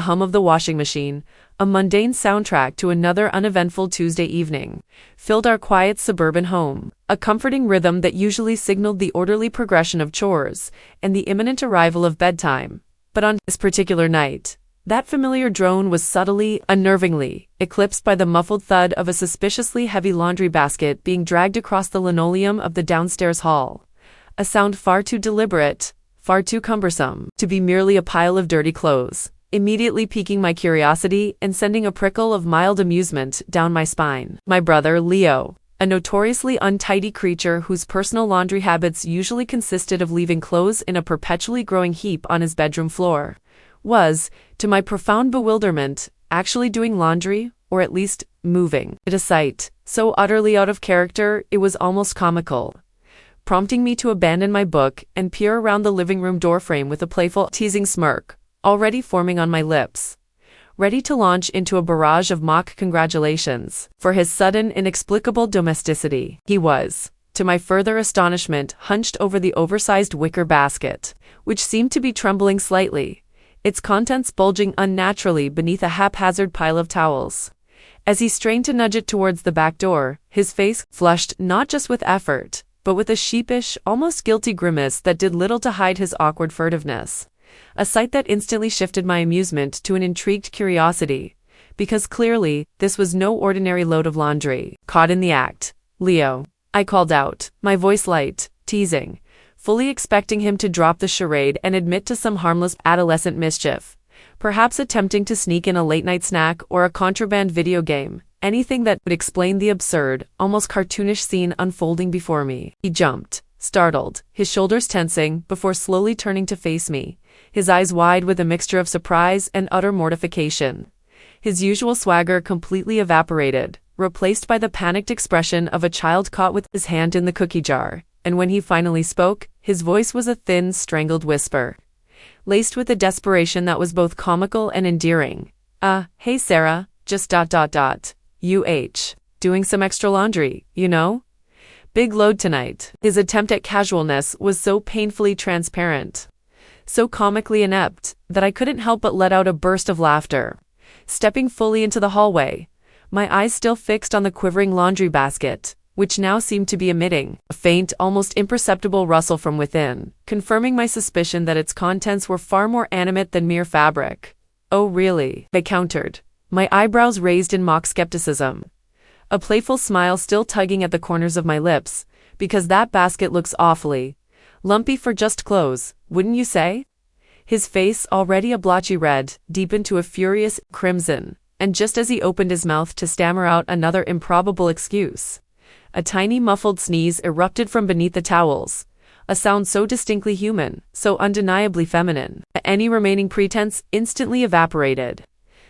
hum of the washing machine, a mundane soundtrack to another uneventful Tuesday evening, filled our quiet suburban home, a comforting rhythm that usually signaled the orderly progression of chores and the imminent arrival of bedtime. But on this particular night, that familiar drone was subtly, unnervingly, eclipsed by the muffled thud of a suspiciously heavy laundry basket being dragged across the linoleum of the downstairs hall. A sound far too deliberate, far too cumbersome, to be merely a pile of dirty clothes, immediately piquing my curiosity and sending a prickle of mild amusement down my spine. My brother, Leo, a notoriously untidy creature whose personal laundry habits usually consisted of leaving clothes in a perpetually growing heap on his bedroom floor, was, to my profound bewilderment, actually doing laundry, or at least moving it, a sight so utterly out of character it was almost comical, prompting me to abandon my book and peer around the living room doorframe with a playful, teasing smirk already forming on my lips, ready to launch into a barrage of mock congratulations for his sudden, inexplicable domesticity. He was, to my further astonishment, hunched over the oversized wicker basket, which seemed to be trembling slightly, its contents bulging unnaturally beneath a haphazard pile of towels. As he strained to nudge it towards the back door, his face flushed not just with effort, but with a sheepish, almost guilty grimace that did little to hide his awkward furtiveness. A sight that instantly shifted my amusement to an intrigued curiosity, because clearly, this was no ordinary load of laundry. Caught in the act, Leo, I called out, my voice light, teasing, fully expecting him to drop the charade and admit to some harmless adolescent mischief, perhaps attempting to sneak in a late-night snack or a contraband video game, anything that would explain the absurd, almost cartoonish scene unfolding before me. He jumped, startled, his shoulders tensing, before slowly turning to face me, his eyes wide with a mixture of surprise and utter mortification. His usual swagger completely evaporated, replaced by the panicked expression of a child caught with his hand in the cookie jar, and when he finally spoke, his voice was a thin, strangled whisper, laced with a desperation that was both comical and endearing. Hey Sarah, just ... doing some extra laundry, you know? Big load tonight. His attempt at casualness was so painfully transparent, so comically inept, that I couldn't help but let out a burst of laughter. Stepping fully into the hallway, my eyes still fixed on the quivering laundry basket, which now seemed to be emitting a faint, almost imperceptible rustle from within, confirming my suspicion that its contents were far more animate than mere fabric. Oh really? I countered, my eyebrows raised in mock skepticism, a playful smile still tugging at the corners of my lips, because that basket looks awfully lumpy for just clothes, wouldn't you say? His face, already a blotchy red, deepened to a furious crimson, and just as he opened his mouth to stammer out another improbable excuse, a tiny muffled sneeze erupted from beneath the towels, a sound so distinctly human, so undeniably feminine, that any remaining pretense instantly evaporated,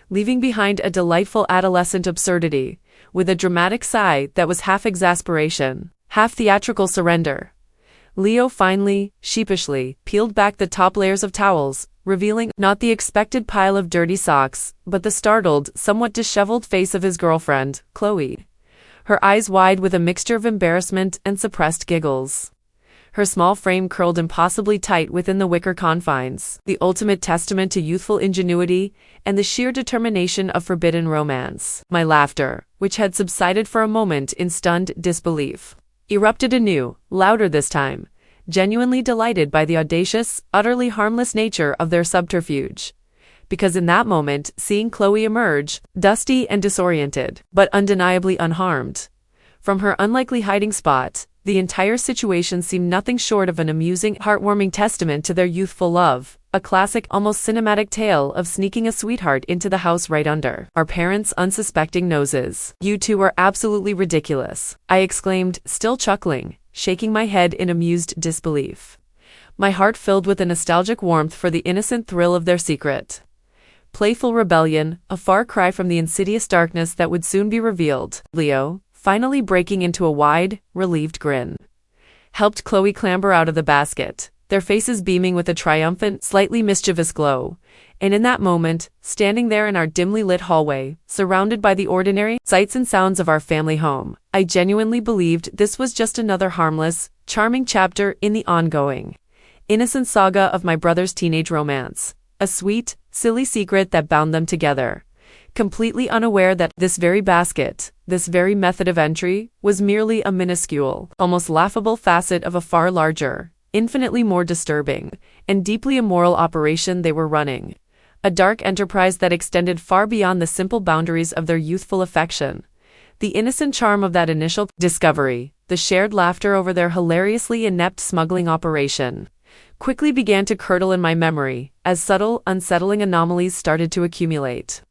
leaving behind a delightful adolescent absurdity, with a dramatic sigh that was half exasperation, half theatrical surrender. Leo finally, sheepishly, peeled back the top layers of towels, revealing not the expected pile of dirty socks, but the startled, somewhat disheveled face of his girlfriend, Chloe, her eyes wide with a mixture of embarrassment and suppressed giggles. Her small frame curled impossibly tight within the wicker confines, the ultimate testament to youthful ingenuity and the sheer determination of forbidden romance. My laughter, which had subsided for a moment in stunned disbelief, erupted anew, louder this time, genuinely delighted by the audacious, utterly harmless nature of their subterfuge. Because in that moment, seeing Chloe emerge, dusty and disoriented, but undeniably unharmed, from her unlikely hiding spot, the entire situation seemed nothing short of an amusing, heartwarming testament to their youthful love, a classic, almost cinematic tale of sneaking a sweetheart into the house right under our parents' unsuspecting noses. You two are absolutely ridiculous, I exclaimed, still chuckling, shaking my head in amused disbelief, my heart filled with a nostalgic warmth for the innocent thrill of their secret. Playful rebellion, a far cry from the insidious darkness that would soon be revealed. Leo, finally breaking into a wide, relieved grin, helped Chloe clamber out of the basket, their faces beaming with a triumphant, slightly mischievous glow, and in that moment, standing there in our dimly lit hallway, surrounded by the ordinary sights and sounds of our family home, I genuinely believed this was just another harmless, charming chapter in the ongoing, innocent saga of my brother's teenage romance, a sweet, silly secret that bound them together, completely unaware that this very basket, this very method of entry, was merely a minuscule, almost laughable facet of a far larger, infinitely more disturbing, and deeply immoral operation they were running. A dark enterprise that extended far beyond the simple boundaries of their youthful affection. The innocent charm of that initial discovery, the shared laughter over their hilariously inept smuggling operation, quickly began to curdle in my memory as subtle, unsettling anomalies started to accumulate,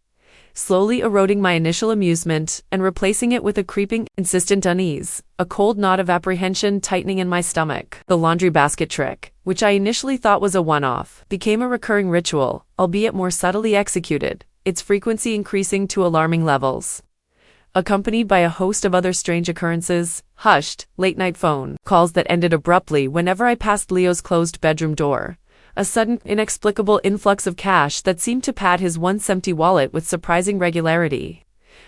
slowly eroding my initial amusement and replacing it with a creeping, insistent unease, a cold knot of apprehension tightening in my stomach. The laundry basket trick, which I initially thought was a one-off, became a recurring ritual, albeit more subtly executed, its frequency increasing to alarming levels. Accompanied by a host of other strange occurrences, hushed, late-night phone calls that ended abruptly whenever I passed Leo's closed bedroom door. A sudden, inexplicable influx of cash that seemed to pad his once empty wallet with surprising regularity.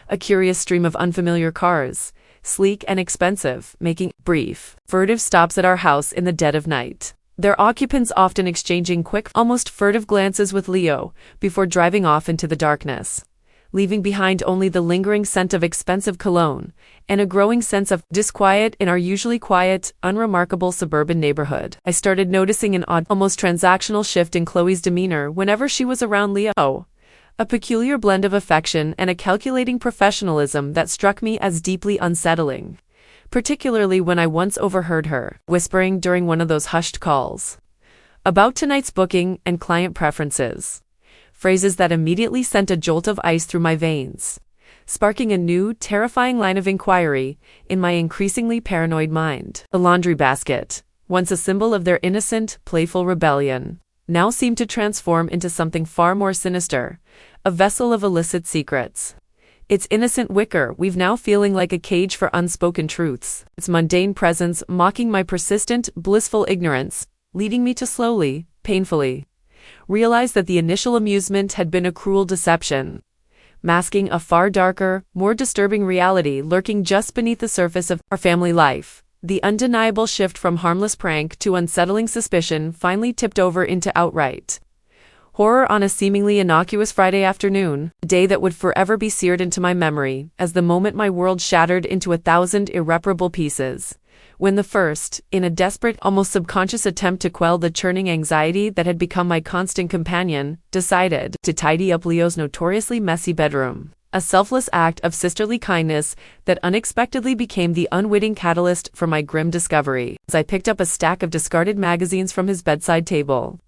A curious stream of unfamiliar cars, sleek and expensive, making brief, furtive stops at our house in the dead of night. Their occupants often exchanging quick, almost furtive glances with Leo before driving off into the darkness, leaving behind only the lingering scent of expensive cologne and a growing sense of disquiet in our usually quiet, unremarkable suburban neighborhood. I started noticing an odd, almost transactional shift in Chloe's demeanor whenever she was around Leo, a peculiar blend of affection and a calculating professionalism that struck me as deeply unsettling, particularly when I once overheard her whispering during one of those hushed calls about tonight's booking and client preferences. Phrases that immediately sent a jolt of ice through my veins, sparking a new, terrifying line of inquiry in my increasingly paranoid mind. The laundry basket, once a symbol of their innocent, playful rebellion, now seemed to transform into something far more sinister, a vessel of illicit secrets. Its innocent wicker weave now feeling like a cage for unspoken truths, its mundane presence mocking my persistent, blissful ignorance, leading me to slowly, painfully, realize that the initial amusement had been a cruel deception, masking a far darker, more disturbing reality lurking just beneath the surface of our family life. The undeniable shift from harmless prank to unsettling suspicion finally tipped over into outright horror on a seemingly innocuous Friday afternoon, a day that would forever be seared into my memory as the moment my world shattered into 1,000 irreparable pieces. When the first, in a desperate, almost subconscious attempt to quell the churning anxiety that had become my constant companion, decided to tidy up Leo's notoriously messy bedroom. A selfless act of sisterly kindness that unexpectedly became the unwitting catalyst for my grim discovery, as I picked up a stack of discarded magazines from his bedside table.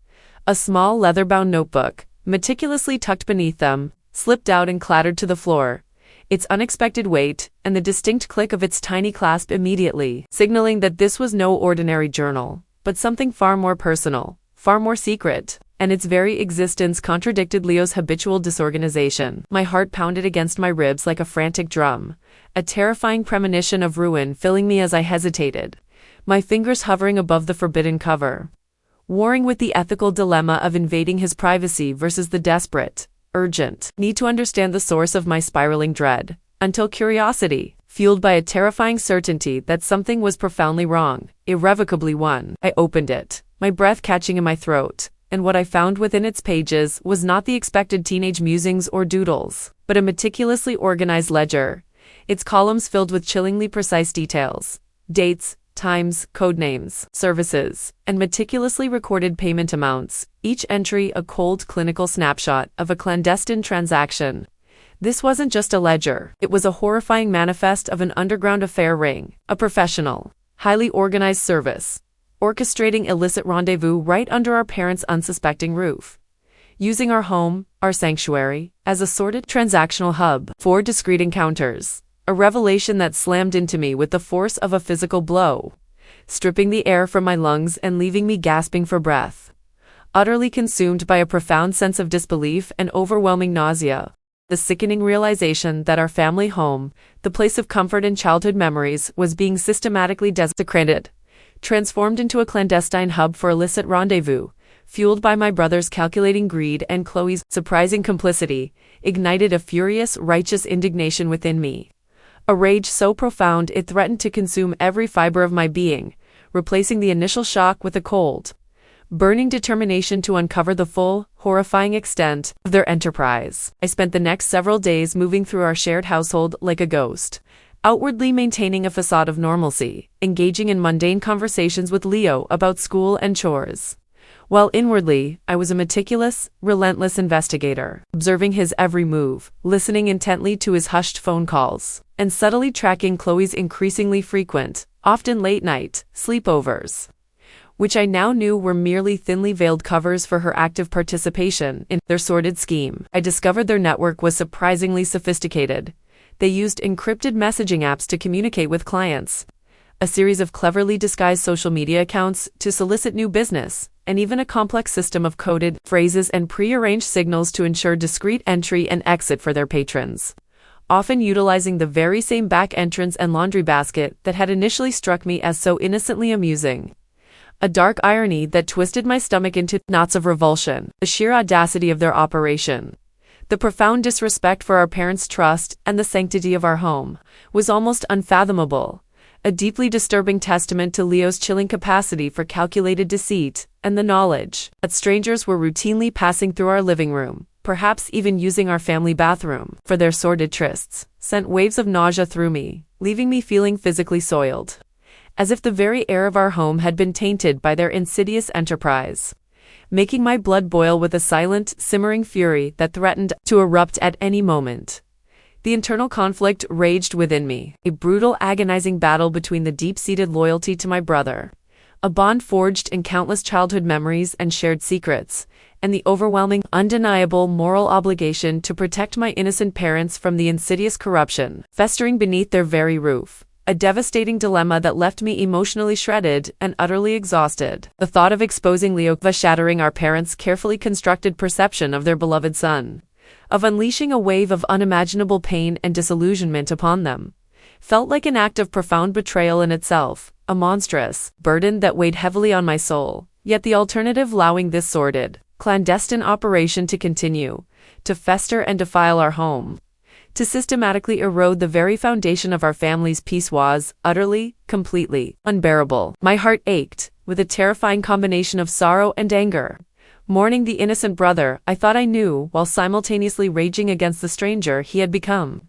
A small leather-bound notebook, meticulously tucked beneath them, slipped out and clattered to the floor, its unexpected weight and the distinct click of its tiny clasp immediately signaling that this was no ordinary journal, but something far more personal, far more secret, and its very existence contradicted Leo's habitual disorganization. My heart pounded against my ribs like a frantic drum, a terrifying premonition of ruin filling me as I hesitated, my fingers hovering above the forbidden cover, warring with the ethical dilemma of invading his privacy versus the desperate, urgent need to understand the source of my spiraling dread, until curiosity, fueled by a terrifying certainty that something was profoundly wrong, irrevocably wrong, I opened it, my breath catching in my throat, and what I found within its pages was not the expected teenage musings or doodles, but a meticulously organized ledger, its columns filled with chillingly precise details, dates, times, code names, services, and meticulously recorded payment amounts, each entry a cold clinical snapshot of a clandestine transaction. This wasn't just a ledger, it was a horrifying manifest of an underground affair ring, a professional, highly organized service, orchestrating illicit rendezvous right under our parents' unsuspecting roof, using our home, our sanctuary, as a sordid transactional hub for discrete encounters. A revelation that slammed into me with the force of a physical blow, stripping the air from my lungs and leaving me gasping for breath, utterly consumed by a profound sense of disbelief and overwhelming nausea. The sickening realization that our family home, the place of comfort and childhood memories, was being systematically desecrated, transformed into a clandestine hub for illicit rendezvous, fueled by my brother's calculating greed and Chloe's surprising complicity, ignited a furious, righteous indignation within me. A rage so profound it threatened to consume every fiber of my being, replacing the initial shock with a cold, burning determination to uncover the full, horrifying extent of their enterprise. I spent the next several days moving through our shared household like a ghost, outwardly maintaining a facade of normalcy, engaging in mundane conversations with Leo about school and chores, while inwardly, I was a meticulous, relentless investigator, observing his every move, listening intently to his hushed phone calls, and subtly tracking Chloe's increasingly frequent, often late-night, sleepovers, which I now knew were merely thinly veiled covers for her active participation in their sordid scheme. I discovered their network was surprisingly sophisticated. They used encrypted messaging apps to communicate with clients, a series of cleverly disguised social media accounts to solicit new business, and even a complex system of coded phrases and pre-arranged signals to ensure discreet entry and exit for their patrons, often utilizing the very same back entrance and laundry basket that had initially struck me as so innocently amusing. A dark irony that twisted my stomach into knots of revulsion, the sheer audacity of their operation, the profound disrespect for our parents' trust and the sanctity of our home, was almost unfathomable. A deeply disturbing testament to Leo's chilling capacity for calculated deceit, and the knowledge that strangers were routinely passing through our living room, perhaps even using our family bathroom, for their sordid trysts, sent waves of nausea through me, leaving me feeling physically soiled, as if the very air of our home had been tainted by their insidious enterprise, making my blood boil with a silent, simmering fury that threatened to erupt at any moment. The internal conflict raged within me, a brutal, agonizing battle between the deep-seated loyalty to my brother, a bond forged in countless childhood memories and shared secrets, and the overwhelming, undeniable moral obligation to protect my innocent parents from the insidious corruption festering beneath their very roof. A devastating dilemma that left me emotionally shredded and utterly exhausted. The thought of exposing Leo, of shattering our parents' carefully constructed perception of their beloved son, of unleashing a wave of unimaginable pain and disillusionment upon them, felt like an act of profound betrayal in itself, a monstrous burden that weighed heavily on my soul. Yet the alternative, allowing this sordid, clandestine operation to continue, to fester and defile our home, to systematically erode the very foundation of our family's peace, was utterly, completely unbearable. My heart ached, with a terrifying combination of sorrow and anger, mourning the innocent brother I thought I knew, while simultaneously raging against the stranger he had become.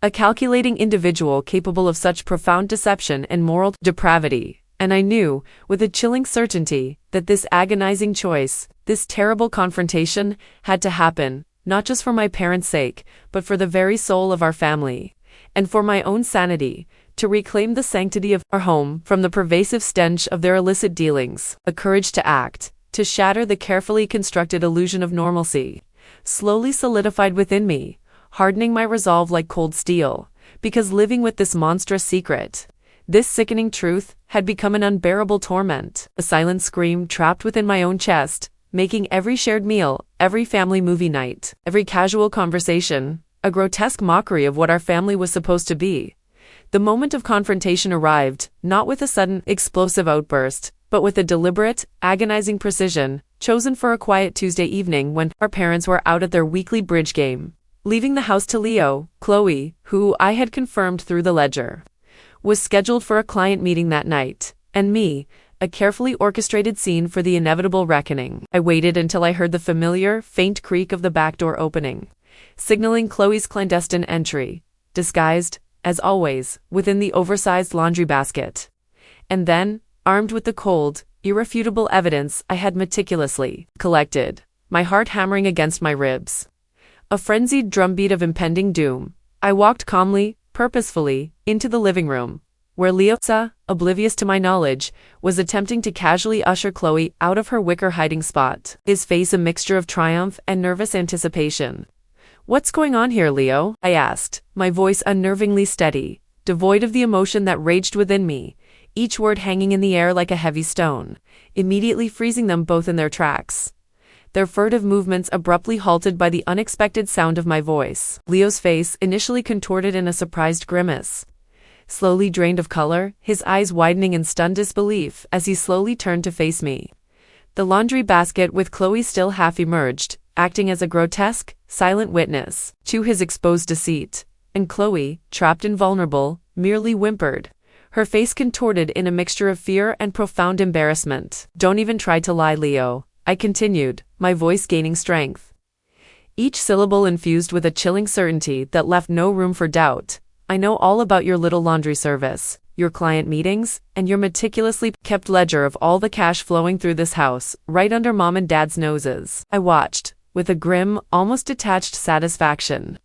A calculating individual capable of such profound deception and moral depravity, and I knew, with a chilling certainty, that this agonizing choice, this terrible confrontation, had to happen, not just for my parents' sake, but for the very soul of our family, and for my own sanity, to reclaim the sanctity of our home from the pervasive stench of their illicit dealings. A courage to act, to shatter the carefully constructed illusion of normalcy, slowly solidified within me, hardening my resolve like cold steel, because living with this monstrous secret, this sickening truth, had become an unbearable torment. A silent scream trapped within my own chest, making every shared meal, every family movie night, every casual conversation, a grotesque mockery of what our family was supposed to be. The moment of confrontation arrived, not with a sudden, explosive outburst, but with a deliberate, agonizing precision, chosen for a quiet Tuesday evening when our parents were out at their weekly bridge game. Leaving the house to Leo, Chloe, who I had confirmed through the ledger, was scheduled for a client meeting that night, and me, a carefully orchestrated scene for the inevitable reckoning. I waited until I heard the familiar, faint creak of the back door opening, signaling Chloe's clandestine entry, disguised, as always, within the oversized laundry basket. And then, armed with the cold, irrefutable evidence I had meticulously collected, my heart hammering against my ribs, a frenzied drumbeat of impending doom, I walked calmly, purposefully, into the living room, where Leo, oblivious to my knowledge, was attempting to casually usher Chloe out of her wicker hiding spot, his face a mixture of triumph and nervous anticipation. "What's going on here, Leo?" I asked, my voice unnervingly steady, devoid of the emotion that raged within me, each word hanging in the air like a heavy stone, immediately freezing them both in their tracks, their furtive movements abruptly halted by the unexpected sound of my voice. Leo's face, initially contorted in a surprised grimace, slowly drained of color, his eyes widening in stunned disbelief as he slowly turned to face me. The laundry basket with Chloe still half emerged, acting as a grotesque, silent witness to his exposed deceit, and Chloe, trapped and vulnerable, merely whimpered, her face contorted in a mixture of fear and profound embarrassment. "Don't even try to lie, Leo," I continued, my voice gaining strength, each syllable infused with a chilling certainty that left no room for doubt. "I know all about your little laundry service, your client meetings, and your meticulously kept ledger of all the cash flowing through this house, right under Mom and Dad's noses." I watched, with a grim, almost detached satisfaction,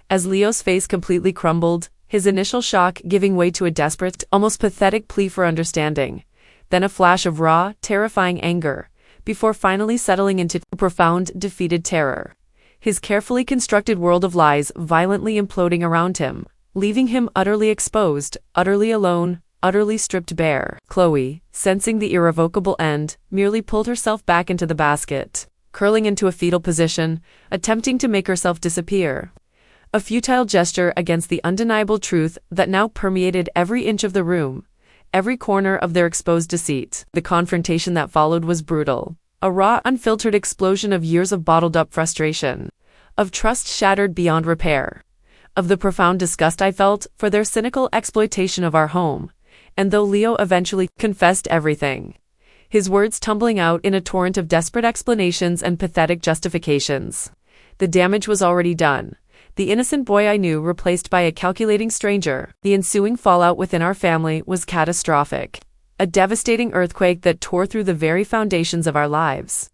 as Leo's face completely crumbled, his initial shock giving way to a desperate, almost pathetic plea for understanding, then a flash of raw, terrifying anger, before finally settling into profound, defeated terror. His carefully constructed world of lies violently imploding around him, leaving him utterly exposed, utterly alone, utterly stripped bare. Chloe, sensing the irrevocable end, merely pulled herself back into the basket, curling into a fetal position, attempting to make herself disappear. A futile gesture against the undeniable truth that now permeated every inch of the room, every corner of their exposed deceit. The confrontation that followed was brutal. A raw, unfiltered explosion of years of bottled-up frustration, of trust shattered beyond repair, of the profound disgust I felt for their cynical exploitation of our home. And though Leo eventually confessed everything, his words tumbling out in a torrent of desperate explanations and pathetic justifications, the damage was already done. The innocent boy I knew replaced by a calculating stranger. The ensuing fallout within our family was catastrophic, a devastating earthquake that tore through the very foundations of our lives.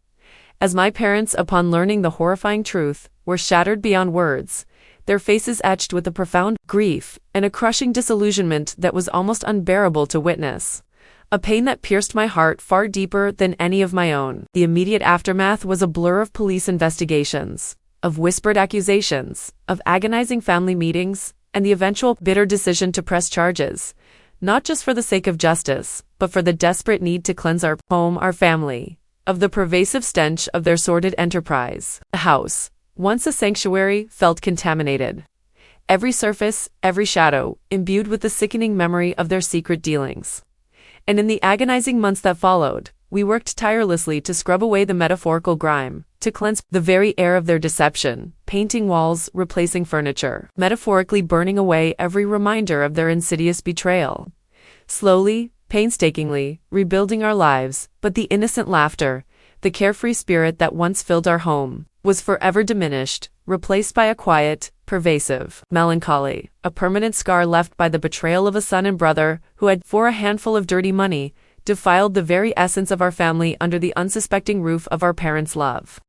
As my parents, upon learning the horrifying truth, were shattered beyond words, their faces etched with a profound grief and a crushing disillusionment that was almost unbearable to witness, a pain that pierced my heart far deeper than any of my own. The immediate aftermath was a blur of police investigations, of whispered accusations, of agonizing family meetings, and the eventual bitter decision to press charges, not just for the sake of justice, but for the desperate need to cleanse our home, our family, of the pervasive stench of their sordid enterprise. The house, once a sanctuary, felt contaminated. Every surface, every shadow, imbued with the sickening memory of their secret dealings. And in the agonizing months that followed, we worked tirelessly to scrub away the metaphorical grime, to cleanse the very air of their deception, painting walls, replacing furniture, metaphorically burning away every reminder of their insidious betrayal. Slowly, painstakingly, rebuilding our lives, but the innocent laughter, the carefree spirit that once filled our home, was forever diminished, replaced by a quiet, pervasive melancholy, a permanent scar left by the betrayal of a son and brother who had, for a handful of dirty money, defiled the very essence of our family under the unsuspecting roof of our parents' love.